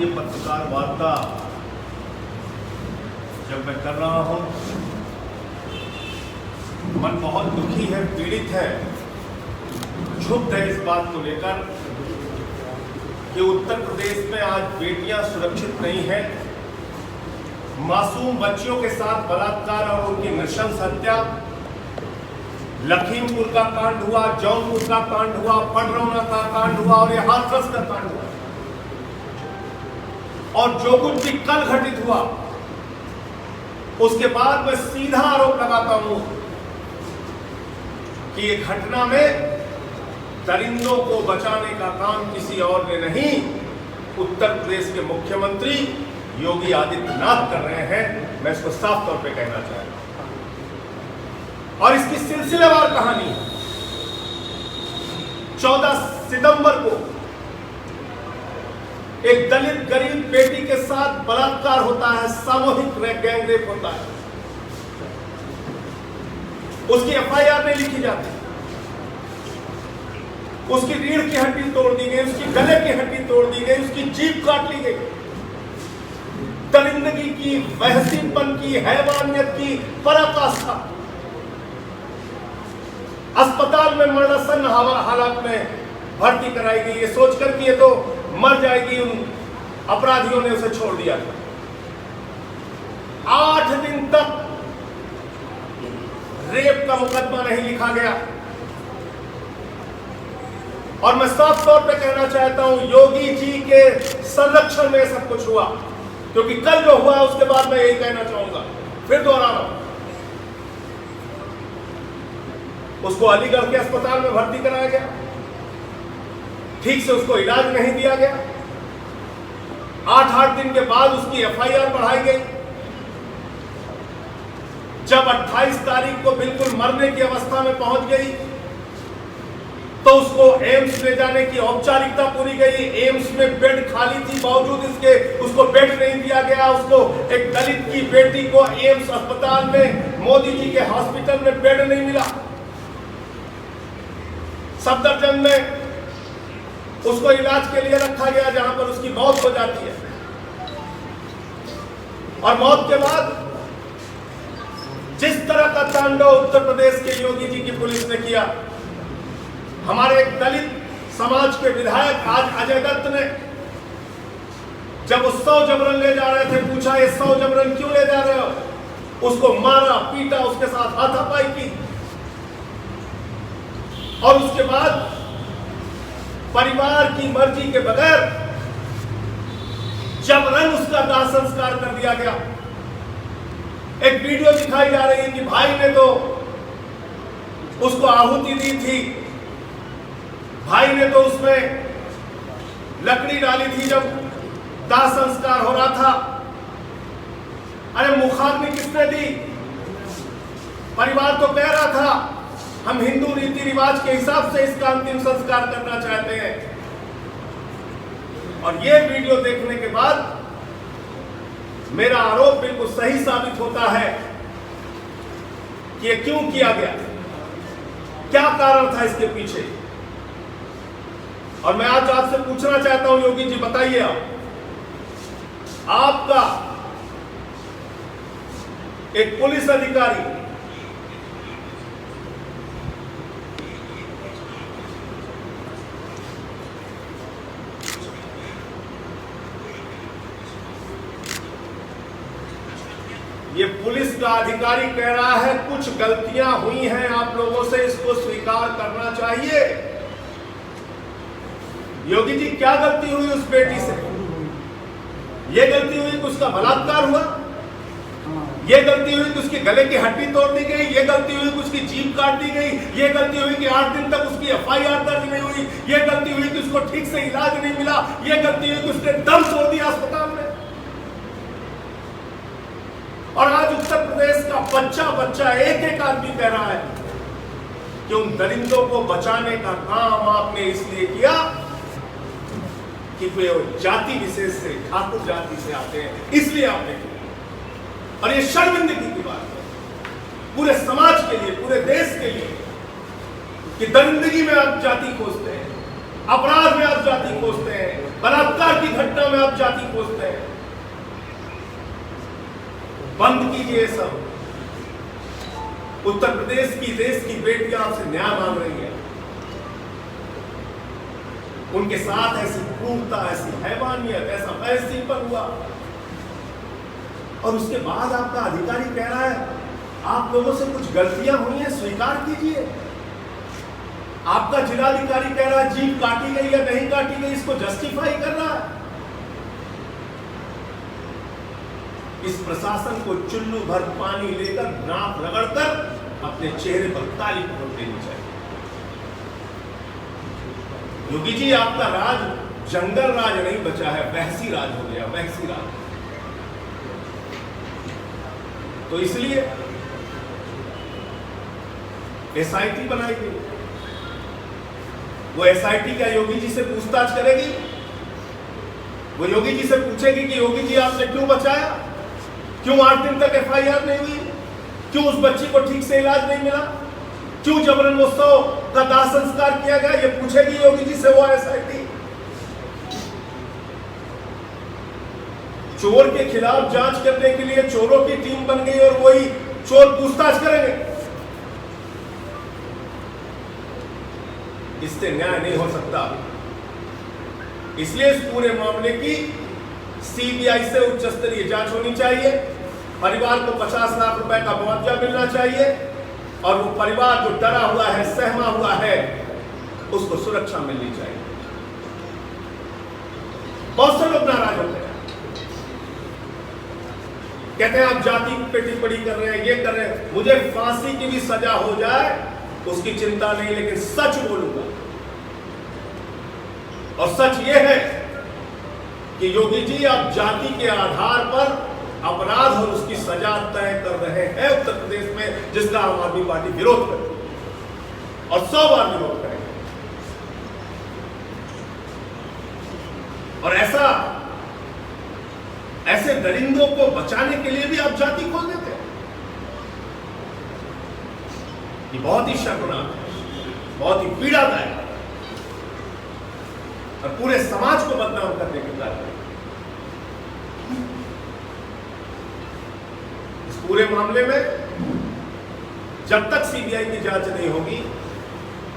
ये पत्रकार वार्ता जब मैं कर रहा हूं, मन बहुत दुखी है, पीड़ित है, क्षुब्ध है इस बात को लेकर कि उत्तर प्रदेश में आज बेटियां सुरक्षित नहीं हैं। मासूम बच्चियों के साथ बलात्कार और उनकी नृशंस हत्या, लखीमपुर का कांड हुआ, जौनपुर का कांड हुआ, पडरौना का कांड हुआ और यह हाथरस का कांड हुआ। और जो कुछ भी कल घटित हुआ, उसके बाद मैं सीधा आरोप लगाता हूं कि ये घटना में दरिंदों को बचाने का काम किसी और ने नहीं, उत्तर प्रदेश के मुख्यमंत्री योगी आदित्यनाथ कर रहे हैं। मैं इसको साफ तौर पे कहना चाहता हूं और इसकी सिलसिलेवार कहानी है। 14 सितंबर को एक दलित गरीब बेटी के साथ बलात्कार होता है, सामूहिक गैंग रेप होता है। उसकी एफआईआर नहीं लिखी जाती, उसकी रीढ़ की हड्डी तोड़ दी गई, उसकी गले की हड्डी तोड़ दी गई, उसकी जीभ काट ली गई। दरिंदगी की, बहसीपन की, हैवानियत की पराकाष्ठा। अस्पताल में मरणासन हालत में भर्ती कराई गई, ये सोचकर कि ये तो मर जाएगी, उन अपराधियों ने उसे छोड़ दिया। 8 दिन तक रेप का मुकदमा नहीं लिखा गया। और मैं साफ तौर पे कहना चाहता हूं, योगी जी के संरक्षण में सब कुछ हुआ, क्योंकि कल जो हुआ उसके बाद मैं यही कहना चाहूंगा, फिर दोहरा रहा हूं। उसको अलीगढ़ के अस्पताल में भर्ती कराया गया, ठीक से उसको इलाज नहीं दिया गया। 8 दिन के बाद उसकी एफआईआर बढ़ाई गई। जब 28 तारीख को बिल्कुल मरने की अवस्था में पहुंच गई तो उसको एम्स ले जाने की औपचारिकता पूरी गई। एम्स में बेड खाली थी, बावजूद इसके उसको बेड नहीं दिया गया। उसको एक दलित की बेटी को एम्स अस्पताल में, मोदी जी के हॉस्पिटल में बेड नहीं मिला। सफदरजंग में उसको इलाज के लिए रखा गया, जहां पर उसकी मौत हो जाती है। और मौत के बाद जिस तरह का तांडव उत्तर प्रदेश के योगी जी की पुलिस ने किया, हमारे एक दलित समाज के विधायक आज अजय दत्त ने, जब वो 100 जबरन ले जा रहे थे, पूछा ये 100 जबरन क्यों ले जा रहे हो? उसको मारा, पीटा, उसके साथ हाथापाई की। और उसके बाद परिवार की मर्जी के बगैर जबरन उसका दाह संस्कार कर दिया गया। एक वीडियो दिखाई जा रही है कि भाई ने तो उसको आहुति दी थी, भाई ने तो उसमें लकड़ी डाली थी जब दाह संस्कार हो रहा था। अरे मुखाग्नि किसने दी? परिवार तो कह रहा था हम हिंदू रीति रिवाज के हिसाब से इसका अंतिम संस्कार करना चाहते हैं। और ये वीडियो देखने के बाद मेरा आरोप बिल्कुल सही साबित होता है कि ये क्यों किया गया, क्या कारण था इसके पीछे। और मैं आज आपसे पूछना चाहता हूं, योगी जी बताइए, आपका एक पुलिस अधिकारी ये पुलिस का अधिकारी कह रहा है कुछ गलतियां हुई हैं आप लोगों से, इसको स्वीकार करना चाहिए। योगी जी क्या गलती हुई उस बेटी से? ये गलती हुई कि उसका बलात्कार हुआ, ये गलती हुई कि उसके गले की हड्डी तोड़ दी गई, ये गलती हुई कि उसकी जीभ काट दी गई, ये गलती हुई कि 8 दिन तक उसकी एफआईआर दर्ज नहीं हुई, ये गलती हुई कि उसको ठीक से इलाज नहीं मिला, ये गलती हुई कि उसने दम तोड़ दिया अस्पताल में। और आज उत्तर प्रदेश का बच्चा बच्चा एक आदमी कह रहा है कि उन दरिंदों को बचाने का काम आपने इसलिए किया कि वे जाति विशेष से, ठाकुर जाति से आते हैं, इसलिए आपने किया। और ये शर्मिंदगी की बात है पूरे समाज के लिए, पूरे देश के लिए, कि दरिंदगी में आप जाति खोजते हैं, अपराध में आप जाति खोजते हैं, बलात्कार की घटना में आप जाति खोजते हैं। बंद कीजिए सब। उत्तर प्रदेश की देश की बेटियां आपसे न्याय मांग रही है। उनके साथ ऐसी क्रूरता, ऐसी हैवानियत, ऐसा तहसीन हुआ, और उसके बाद आपका अधिकारी कह रहा है आप लोगों से कुछ गलतियां हुई हैं, स्वीकार कीजिए। आपका जिलाधिकारी कह रहा है जीभ काटी गई या नहीं काटी गई, इसको जस्टिफाई कर रहा है। इस प्रशासन को चुल्लू भर पानी लेकर, नाक रगड़कर अपने चेहरे पर ताली ठोक देनी चाहिए। योगी जी, आपका राज जंगल राज नहीं बचा है, वहसी राज हो गया, वहसी राज। तो इसलिए एसआईटी बनाई गई। वो एसआईटी क्या योगी जी से पूछताछ करेगी? वो योगी जी से पूछेगी कि योगी जी आपने क्यों बचाया, क्यों 8 दिन तक एफआईआर नहीं हुई, क्यों उस बच्ची को ठीक से इलाज नहीं मिला, क्यों जबरन उत्सव का दाह संस्कार किया गया? ये पूछेगी योगी जी से वो एसआईटी। चोर के खिलाफ जांच करने के लिए चोरों की टीम बन गई और वही चोर पूछताछ करेंगे। इससे न्याय नहीं हो सकता। इसलिए इस पूरे मामले की सीबीआई से उच्च स्तरीय जांच होनी चाहिए। परिवार को 50 लाख रुपए का मुआवजा मिलना चाहिए और वो परिवार जो डरा हुआ है, सहमा हुआ है, उसको सुरक्षा मिलनी चाहिए। बहुत से लोग नाराज होते हैं, कहते हैं आप जाति पे टिप्पणी कर रहे हैं, ये कर रहे हैं। मुझे फांसी की भी सजा हो जाए उसकी चिंता नहीं, लेकिन सच बोलूंगा। और सच ये है कि योगी जी आप जाति के आधार पर अपराध और उसकी सजा तय कर रहे हैं उत्तर प्रदेश में, जिसका आम आदमी पार्टी विरोध कर रही है और 100 बार विरोध करेंगे। और ऐसे दरिंदों को बचाने के लिए भी आप जाति खोल देते हैं। ये बहुत ही शर्मनाक है, बहुत ही पीड़ादायक है और पूरे समाज को बदनाम करने के कार्य। इस पूरे मामले में जब तक सीबीआई की जांच नहीं होगी,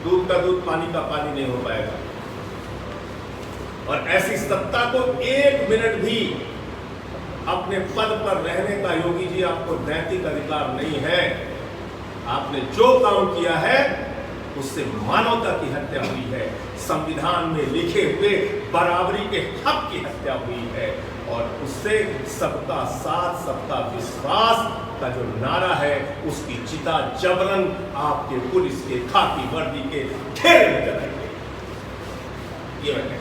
दूध का दूध, पानी का पानी नहीं हो पाएगा। और ऐसी सत्ता को 1 मिनट भी अपने पद पर रहने का योगी जी आपको नैतिक अधिकार नहीं है। आपने जो काम किया है उससे मानवता की हत्या हुई है, संविधान में लिखे हुए बराबरी के हक की हत्या हुई है, और उससे सबका साथ, सबका विश्वास का जो नारा है उसकी चिता जबरन आपके पुलिस के खाकी वर्दी के घेरे में जलाई गई। ये मैं